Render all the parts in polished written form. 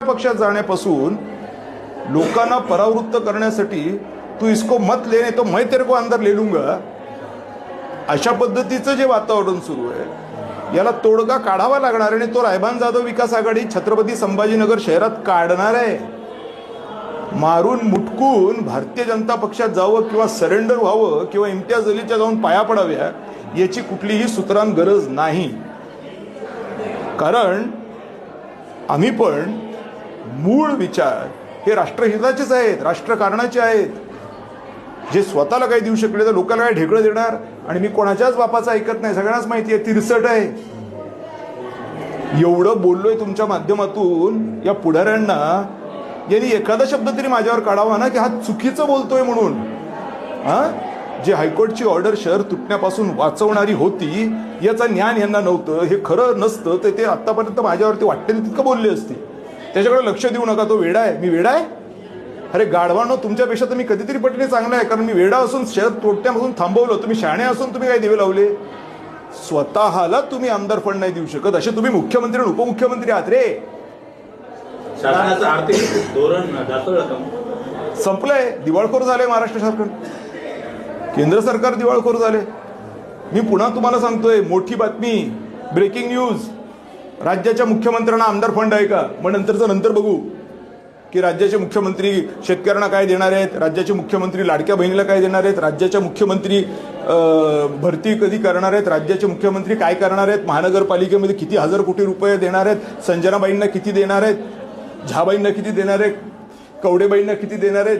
पक्षात जाण्यापासून लोकांना परावृत्त करण्यासाठी तू इसको मत ले तो मैं तेरे को अंदर ले लूंगा, अशा पद्धतीचं जे वातावरण सुरू आहे याला तोडगा काढावा लागणार आणि तो रायबान जाधव विकास आघाडी छत्रपती संभाजीनगर शहरात काढणार आहे. मारून मुटकून भारतीय जनता पक्षात जावं किंवा सरेंडर व्हावं किंवा इम्तियाज अलीच्या जाऊन पाया पडाव्या याची कुठलीही सूत्रान गरज नाही. कारण आम्ही पण मूळ विचार हे राष्ट्रहिताचेच आहेत, राष्ट्रकारणाचे आहेत. जे स्वतःला काही देऊ शकले तर लोकांना काय ढेकळं देणार. आणि मी कोणाच्याच बापाचं ऐकत नाही, सगळ्यांनाच माहिती आहे तिरसट आहे. एवढं बोललोय तुमच्या माध्यमातून या पुढाऱ्यांना, यांनी एखादा शब्द तरी माझ्यावर काढावा ना की हा चुकीचं बोलतोय म्हणून. जे हायकोर्टची ऑर्डर शहर तुटण्यापासून वाचवणारी होती याचं ज्ञान यांना नव्हतं, हे खरं नसतं तर ते आतापर्यंत माझ्यावरती वाटेल तितकं बोलले असते. त्याच्याकडे लक्ष देऊ नका, तो वेडा आहे. मी वेडा आहे? अरे गाढवानो, तुमच्यापेक्षा तर मी कधीतरी पटणे चांगलं आहे. कारण मी वेडा असून शहर तोडण्यापासून थांबवलं, तुम्ही शहाणे असून तुम्ही काय दिवे लावले. स्वतःला तुम्ही आमदार फंड नाही देऊ शकत असे तुम्ही मुख्यमंत्री आणि उपमुख्यमंत्री आहात रे. शासनाचं आर्थिक धोरण संपलंय, दिवाळखोर झाले महाराष्ट्र सरकार, केंद्र सरकार दिवाळखोर झाले. मी पुन्हा तुम्हाला सांगतोय, मोठी बातमी, ब्रेकिंग न्यूज, राज्याच्या मुख्यमंत्र्यांना आमदार फंड आहे का? मग नंतर बघू की राज्याचे मुख्यमंत्री शेतकऱ्यांना काय देणार आहेत, राज्याचे मुख्यमंत्री लाडक्या बहिणीला काय देणार आहेत, राज्याचे मुख्यमंत्री भरती कधी करणार आहेत, राज्याचे मुख्यमंत्री काय करणार आहेत, महानगरपालिकेमध्ये किती हजार कोटी रुपये देणार आहेत, संजनाबाईंना किती देणार आहेत, झाबाईंना किती देणार आहेत, कवडेबाईंना किती देणार आहेत,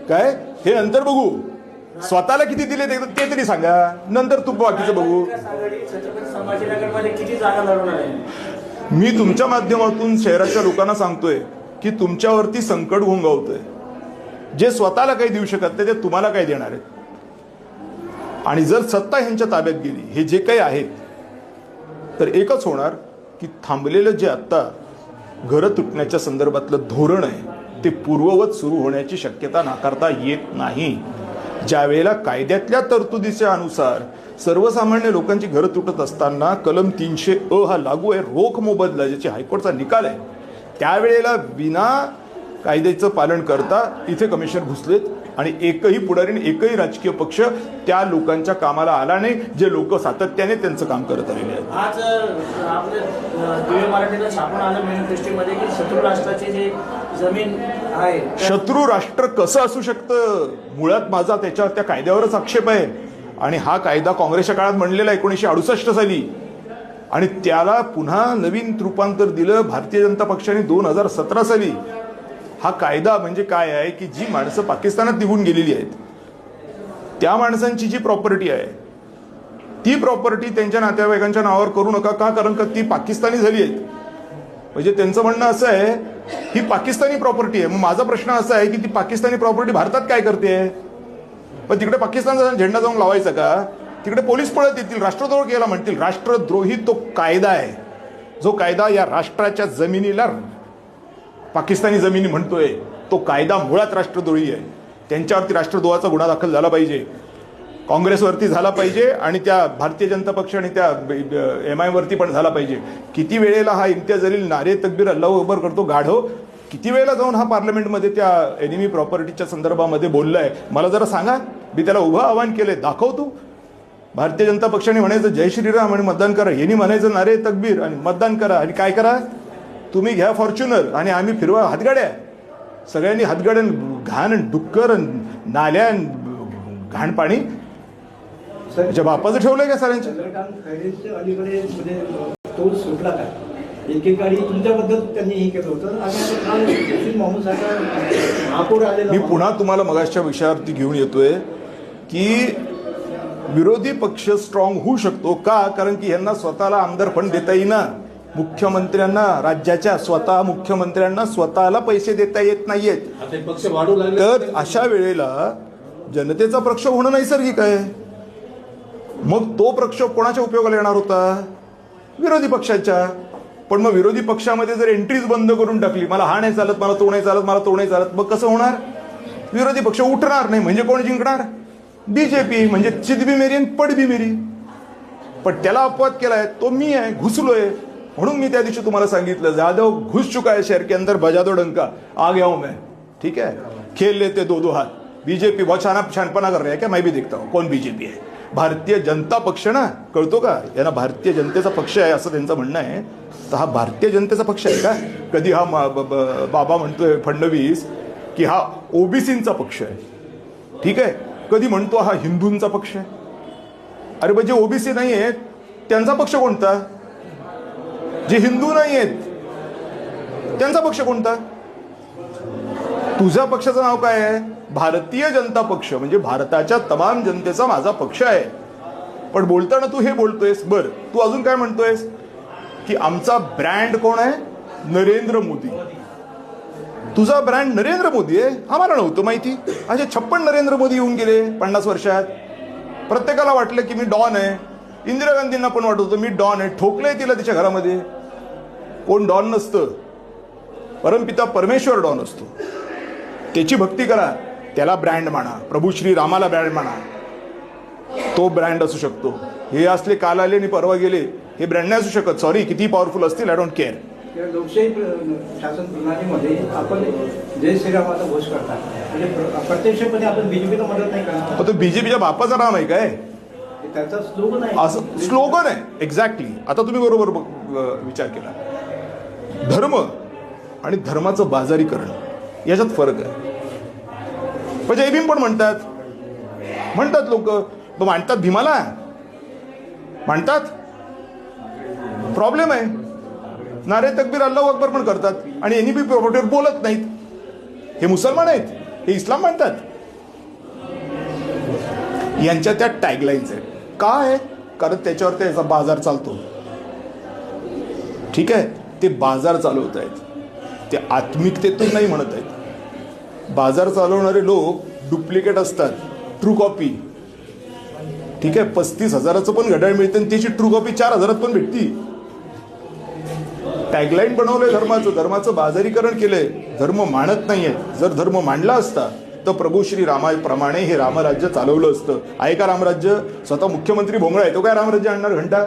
काय हे नंतर बघू. स्वतःला किती दिले ते तरी सांगा, नंतर तू बाकीचं बघू. मी तुमच्या माध्यमातून शहराच्या लोकांना सांगतोय की तुमच्यावरती संकट घोंगावतोय. जे स्वतःला काही देऊ शकत नाही ते तुम्हाला काय देणार आहेत. आणि जर सत्ता ह्यांच्या ताब्यात गेली, हे जे काही आहेत, तर एकच होणार की थांबलेलं जे आत्ता घरं तुटण्याच्या संदर्भातलं धोरण आहे ते पूर्ववत सुरू होण्याची शक्यता नाकारता येत नाही. ज्या वेळेला कायद्यातल्या तरतुदीच्या अनुसार सर्वसामान्य लोकांची घरं तुटत असताना कलम 300A हा लागू आहे, रोख मोबदला, ज्याची हायकोर्टचा निकाल आहे, त्यावेळेला विना कायद्याचं पालन करता इथे कमिशनर घुसलेत आणि एकही पुढारी, एकही राजकीय पक्ष त्या लोकांच्या कामाला आला नाही, जे लोक सातत्याने त्यांचं काम करत आलेले आहेत. आज आपल्या दिव्य मराठीला छापून आलं मॅनिफेस्टोमध्ये की शत्रू राष्ट्राची जी जमीन आहे, शत्रू राष्ट्र कसं असू शकतं? मुळात माझा त्याच्यावर त्या कायद्यावरच आक्षेप आहे. आणि हा कायदा काँग्रेसच्या काळात बनलेला 1968 साली, आणि त्याला पुन्हा नवीन रूपांतर दिलं भारतीय जनता पक्षाने 2017 साली. हा कायदा म्हणजे काय आहे की जी माणसं पाकिस्तानात निघून गेलेली आहेत त्या माणसांची जी प्रॉपर्टी आहे ती प्रॉपर्टी त्यांच्या नातेवाईकांच्या नावावर करू नका. का? कारण का ती पाकिस्तानी झाली आहेत. म्हणजे त्यांचं म्हणणं असं आहे ही पाकिस्तानी प्रॉपर्टी आहे. मग माझा प्रश्न असा आहे की ती पाकिस्तानी प्रॉपर्टी भारतात काय करते? पण तिकडे पाकिस्तानचा झेंडा जाऊन लावायचा का? तिकडे पोलीस पळत येतील, राष्ट्रद्रोह केला म्हणतील. राष्ट्रद्रोही तो कायदा आहे, जो कायदा या राष्ट्राच्या जमिनीला पाकिस्तानी जमिनी म्हणतोय. तो कायदा मुळात राष्ट्रद्रोही आहे. त्यांच्यावरती राष्ट्रद्रोहाचा गुन्हा दाखल झाला पाहिजे, काँग्रेसवरती झाला पाहिजे आणि त्या भारतीय जनता पक्ष आणि त्या MI वरती पण झाला पाहिजे. किती वेळेला हा इम्तियाज अली नारे तकबीर अल्लाहू अकबर करतो गाढव, किती वेळेला जाऊन हा पार्लमेंटमध्ये त्या एनिमी प्रॉपर्टीच्या संदर्भामध्ये बोललाय, मला जरा सांगा. मी त्याला उभं आवाहन केलंय, दाखव तू. भारतीय जनता पक्षाने म्हणायचं जय श्रीराम आणि मतदान करा, यांनी म्हणायचं नारे तकबीर आणि मतदान करा. आणि काय करा तुम्ही? घ्या फॉर्च्युनर आणि आम्ही फिरवा हातगाड्या. सगळ्यांनी हातगाड्या, घाण डुक्कर, नाल्या, घाण पाणी त्याच्या बापाचं ठेवलंय का सरांच्या? एकेकाळी तुमच्याबद्दल त्यांनी हे केलं होतं. मी पुन्हा तुम्हाला मगाच्या विषयावरती घेऊन येतोय की विरोधी पक्ष स्ट्रॉंग होऊ शकतो का? कारण की यांना स्वतःला आमदार फंड देता येईना. मुख्यमंत्र्यांना, राज्याच्या स्वतः मुख्यमंत्र्यांना स्वतःला पैसे देता येत नाहीयेत. तर अशा वेळेला जनतेचा प्रक्षोभ होणं नैसर्गिक आहे. मग तो प्रक्षोभ कोणाच्या उपयोगाला येणार होता? विरोधी पक्षाच्या. पण मग विरोधी पक्षामध्ये जर एंट्रीज बंद करून टाकली, मला हा नाही चालत, मला तो नाही चालत, मला तो नाही चालत, मग कसं होणार? विरोधी पक्ष उठणार नाही. म्हणजे कोण जिंकणार? बीजेपी. म्हणजे चित भी मेरी आणि पड भी मेरी. पण त्याला अपवाद केलाय तो मी आहे, घुसलोय. म्हणून मी त्या दिवशी तुम्हाला सांगितलं, जाधव घुस चुका है शहर के अंदर, बजा दो डंका, आ गया हूं मैं, ठीक है, खेल लेते दो हाथ. बीजेपी बहुत छानपणा कर रहा है क्या, मैं भी देखता हूं कौन बीजेपी आहे. भारतीय जनता पक्ष ना, कळतो का यांना, भारतीय जनतेचा पक्ष आहे असं त्यांचं म्हणणं आहे. तर हा भारतीय जनतेचा पक्ष आहे का? कधी हा बाबा म्हणतोय फडणवीस की हा ओबीसींचा पक्ष आहे, ठीक आहे, कधी म्हणतो हा हिंदूंचा पक्ष आहे. अरे म्हणजे ओबीसी नाही आहेत त्यांचा पक्ष कोणता? जे हिंदू नाही आहेत त्यांचा पक्ष कोणता? तुझ्या पक्षाचं नाव काय आहे? भारतीय जनता पक्ष, म्हणजे भारताच्या तमाम जनतेचा माझा पक्ष आहे. पण बोलताना तू हे बोलतोयस. बर, तू अजून काय म्हणतोयस की आमचा ब्रँड कोण आहे? नरेंद्र मोदी. तुझा ब्रँड नरेंद्र मोदी आहे? आम्हाला नव्हतं माहिती. असे 56 नरेंद्र मोदी येऊन गेले 50 वर्षात. प्रत्येकाला वाटलं की मी डॉन आहे. इंदिरा गांधींना पण वाटत होतं मी डॉन आहे. ठोकलंय तिला तिच्या घरामध्ये. कोण डॉन नसतं, परमपिता परमेश्वर डॉन असतो. त्याची भक्ती करा, त्याला ब्रँड माना. प्रभू श्री रामाला ब्रँड माना, तो ब्रँड असू शकतो. हे असले काल आले आणि परवा गेले हे ब्रँड नाही असू शकत. सॉरी, किती पॉवरफुल असतील, आय डोंट केअर. या लोकशाही शासन प्रणालीमध्ये आपण जय श्रीरामाचा घोष करतात, म्हणजे प्रत्यक्षपणे आपण बीजेपीला मदत नाही करणार. तो बीजेपीच्या बापाचं नाम आहे काय? त्याचा स्लोगन आहे, असं स्लोगन आहे. एक्झॅक्टली. आता तुम्ही बरोबर विचार केला. धर्म आणि धर्माचं बाजारीकरण याच्यात फरक आहे. पण जय भीम पण म्हणतात लोक, मांडतात भीमाला, मांडतात. प्रॉब्लेम आहे. नारे तकबीर अल्लाहू अकबर पण करतात आणि एनईपी प्रॉपर्टीवर बोलत नाहीत. हे मुसलमान आहेत, हे इस्लाम मानतात. यांच्या त्या टॅगलाईन्स आहेत. काय? कारण त्याच्यावर त्याचा बाजार चालतो. ठीक आहे, ते बाजार चालवत आहेत. ते आत्मिकतेतून नाही म्हणत आहेत. बाजार चालवणारे लोक डुप्लिकेट असतात, ट्रू कॉपी. ठीक आहे, 35,000चं पण घड्याळ मिळते आणि त्याची ट्रू कॉपी 4,000 पण भेटती. टॅगलाईन बनवलंय धर्माचं बाजारीकरण केलंय. धर्म मानत नाहीये. जर धर्म मांडला असता तर प्रभू श्री रामाप्रमाणे हे रामराज्य चालवलं असतं. आहे का रामराज्य? स्वतः मुख्यमंत्री भोंगळा आहे, तो काय रामराज्य आणणार घंटा?